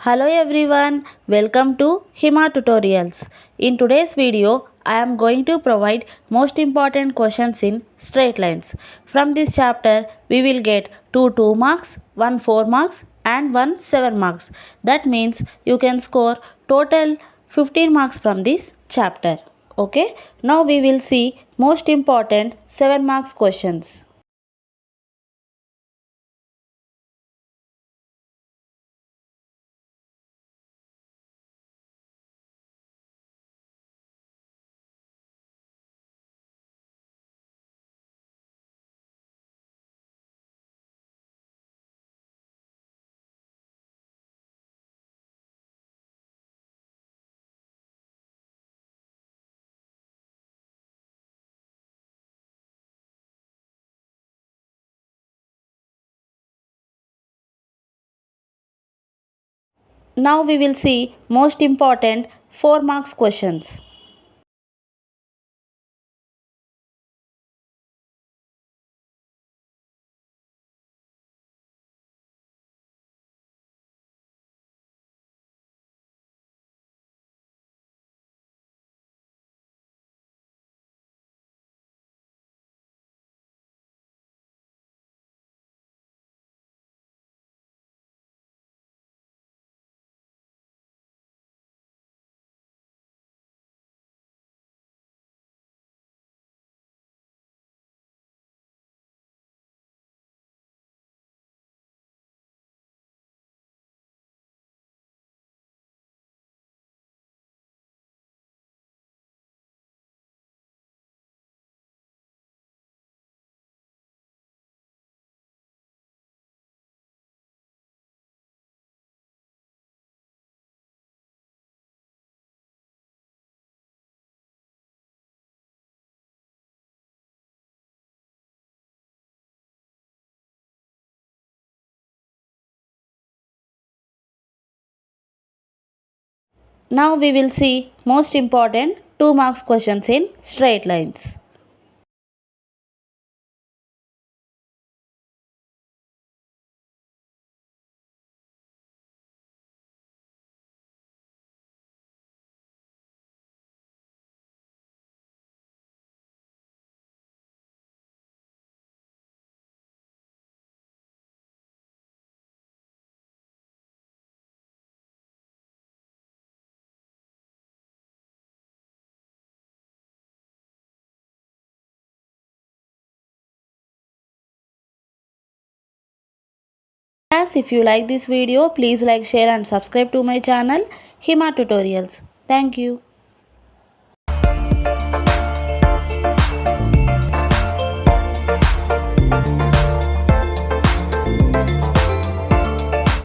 Hello everyone, welcome to Hima Tutorials. In today's video, I am going to provide most important questions in straight lines. From this chapter, we will get 2 marks, 1 4 marks and 1 7 marks. That means you can score total 15 marks from this chapter. Okay, now we will see most important 7 marks questions. Now we will see most important 4 marks questions. Now we will see most important 2 marks questions in straight lines. As if you like this video, please like, share and subscribe to my channel Hima Tutorials. Thank you.